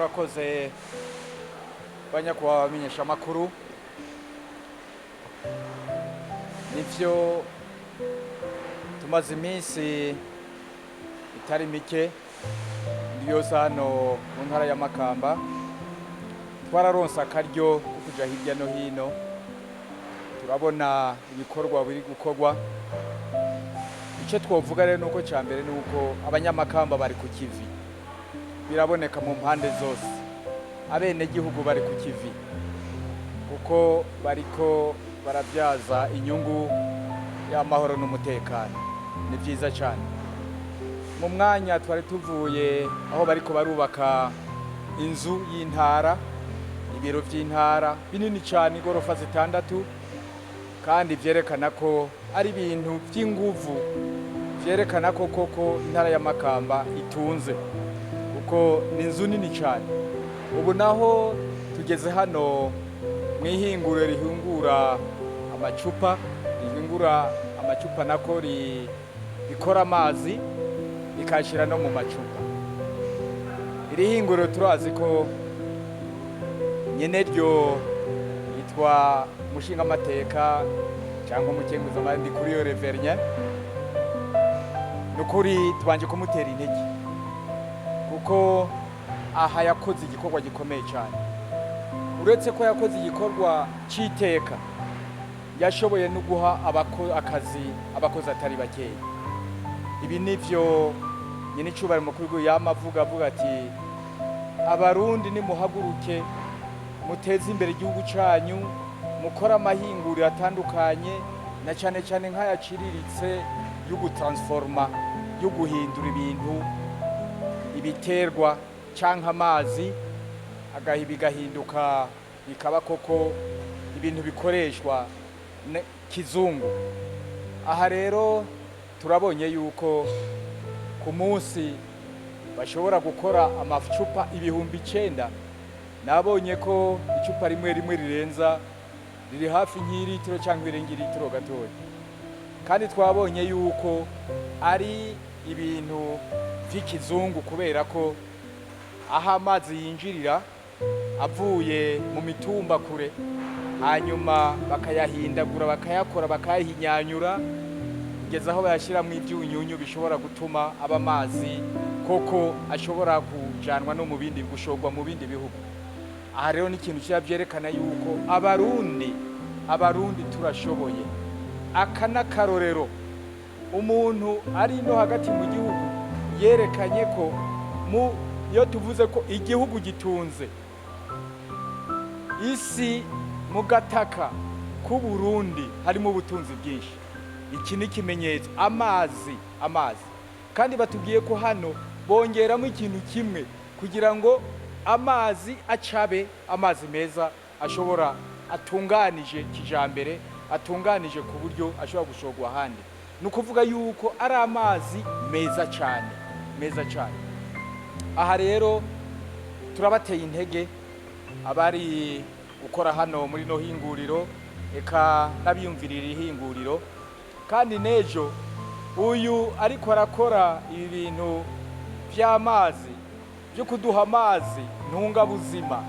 murakoze banyakubahwa abamenyeshamakuru. Nivyo tumaze iminsi itari mike yose hano mu ntara ya Makamba, twararonse akaryo ko kuja hirya no hino, turabona ibikorwa biri gukorwa. Ico twovuga rero nuko ca mbere nuko Abanyamakamba bari kukivi, biraboneka mu mpande zose, abenegihugu bari kukivi kuko bariko baravyaza inyungu y'amahoro n'umutekano. Ni vyiza cane. Mu mwanya twari tuvuye aho bariko barubaka inzu y'intara, ibiro vy'intara binini cane, igorofa 6, kandi vyerekana ko ari ibintu vy'inguvu, vyerekana ko koko intara ya Makamba itunze, kuko ni inzu nini cane. Ubu naho tugeze hano mw'ihinguriro rihingura amacupa nako rikora amazi rikashira no mu macupa. Iri hinguriro turazi ko nyene ryo yitwa umushingamateka cyangwa umukenguzamateka kuri yo Reverien. Nukuri tubanje kumutera intege kuko aha yakoze igikorwa gikomeye cyane. Uretse ko yakoze igikorwa c'iteka, yashoboye no guha abakozi atari bakeya. Ibi nivyo nyene icubari mukuru yamavuga ati abarundi nimuhaguruke muteze imbere igihugu canyu, mukora amahinguriro atandukanye, na cane cane nk'ayaciriritse yo gutransforma, yo guhindura ibintu, ibiterwa canke amazi bigahinduka bikaba koko ibintu bikoreshwa kizungu. Aha rero turabonye yuko ku munsi bashobora gukora amacupa 9,000. Nabonye ko icupa rimwe rirenza riri hafi nk'ilitiro cyangwa irenga ilitiro gatoya, kandi twabonye yuko ari ibintu vy'ikizungu kubera ko aho amazi yinjirira avuye mu mitumba kure, hanyuma bakayahindagura, bakayakora, bakayahinyanyura kugeza aho bayashyiramo ibyunyunyu bishobora gutuma aba amazi koko ashobora kujanwa no mu bindi, gushogwa mu bindi bihugu. Aha rero ni ikintu cyabyerekana yuko abarundi turashoboye. Aka n'akarorero umuntu ari no hagati mu gihugu yerekanye ko iyo tuvuze ko igihugu gitunze, isi mu gataka ku Burundi harimo ubutunzi bwinshi. Iki ni ikimenyetso, amazi. Kandi batubwiye ko hano bongeramo ikintu kimwe kugira ngo amazi acabe amazi meza, ashobora atunganije kijambere, atunganije ku buryo ashobora gushogwa ahandi. Ni ukuvuga yuko ari amazi meza cyane. Aha rero turabateye intege abari gukora hano muri no hinguriro, eka n'abiyumvirira ihinguriro. Kandi nejo uyu ariko arakora ibi bintu vy'amazi, byo kuduha amazi ntungabuzima.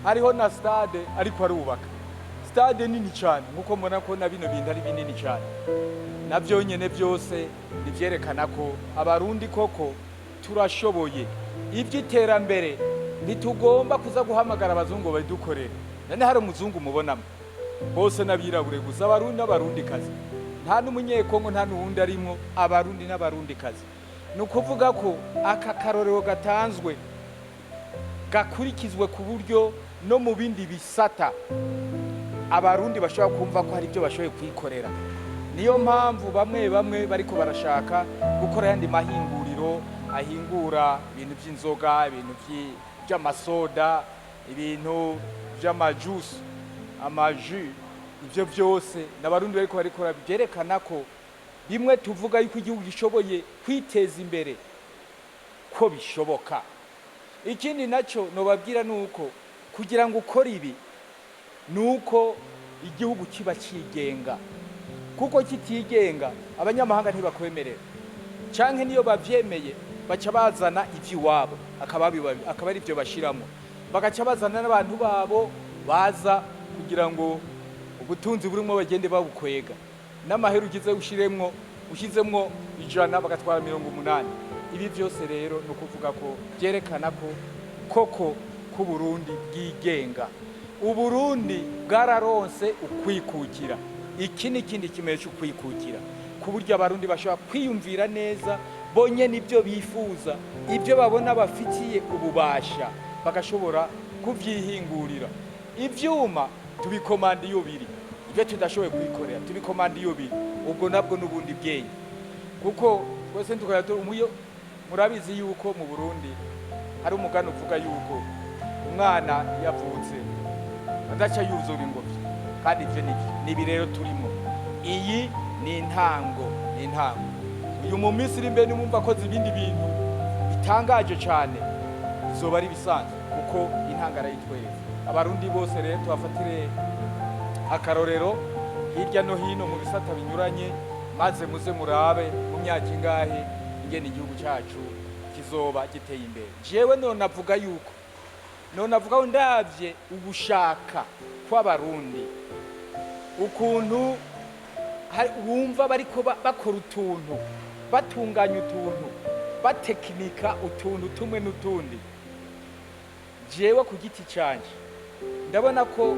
Hariho na stade ariko arubaka, stade nini cyane, nkuko mbona ko na bino bintu ari binini cyane. Navyo nyene byose nivyerekana ko abarundi koko turashoboye. Ivy'iterambere ntitugomba kuza guhamagara abazungu badukorera. Nane hari umuzungu mubonamo, bose nabirabure gusa, abarundi n'abarundikazi. Nta n'umunyekongo, nta n'uwundi arimwo, abarundi n'abarundikazi. Ni ukuvuga ko aka karorero gatanzwe gakurikizwe ku buryo no mu bindi bisata abarundi bashobora kumva ko hari ibyo bashoboye kwikorera. Niyo mpamvu bamwe bariko barashaka gukora yandi mahinguriro ahingura ibintu by'inzoga, ibintu by'amasoda, ibintu by'amajuice, amaju. Ibyo byose n'abarundi bariko barikora, byerekana ko bimwe tuvuga yuko igihugu gishoboye kwiteza imbere ko bishoboka. Ikindi naco nobabwira nuko kugira ngo ukore ibi nuko igihugu kiba cigenga, kuko kitigenga abanyamahanga ntibakwemerera, canke niyo bavyemeye baca bazana ivy'iwabo akaba ari byo bashiramo, bagaca bazana n'abantu babo baza kugira ngo ubutunzi burimo bagende babukwega, n'amahera ugize ushizemwo 100 bagatwara 80. Ibi byose rero no kuvuga ko byerekana ko koko ku Burundi bwigenga, Uburundi bwararonse ukwikukira. Iki ni kindi kimenyesha ukwikukira, ku buryo abarundi bashobora kwiyumvira neza bonye nibyo bifuza, ibyo babona bafitiye ububasha bagashobora kuvyihingurira. Ivyuma tubikomanda iyo biri, ibyo tudashoboye kwikorera tubikomanda iyo biri, ubwo nabwo n'ubundi bwenge. Kuko twese murabizi yuko mu Burundi hari umugani uvuga yuko umwana yavutse adaca yuzura ingobyi, kandi ivyo nibi rero turimo. Iyi ni intango. Uyu mu minsi iri imbere nimumva ko ibindi bintu bitangaje cyane izoba ari bisanzwe, kuko intangara yitwereka. Abarundi bose rero tubafatire akarorero hirya no hino mu bisata binyuranye, maze muze murabe mu myaka ingahe ingene igihugu cyacu kizoba giteye imbere. Jewe nonavuga ndavye ubushaka kw'abarundi, ukuntu wumva bariko bakora utuntu, batunganya utuntu, batekinika utuntu tumwe n'utundi. Jewe ku giti canje ndabona ko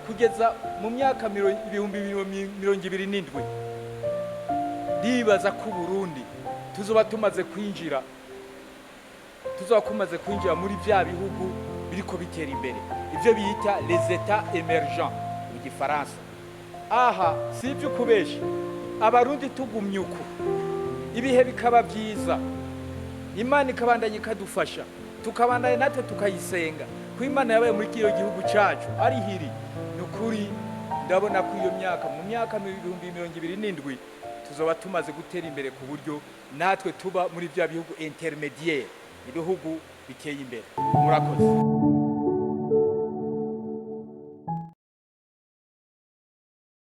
kugeza mu myaka 2027 ndibaza ko Burundi tuzoba tumaze kwinjira muri vya bihugu biriko bitera imbere, ivyo bita les états émergents mu gifaransa. Aha si ibyo kubesha, abarundi tugumye uko ibihe bikaba byiza, Imana ikabandanya ikadufasha, tukabandanya natwe tukayisenga ko Imana yabaye muri kiyo gihugu cyacu ari hiri. Nukuri ndabona ko iyo mu myaka 2027 tuzoba tumaze gutera imbere ku buryo natwe tuba muri bya bihugu intermediaire, ibihugu biteye imbere. Murakoze.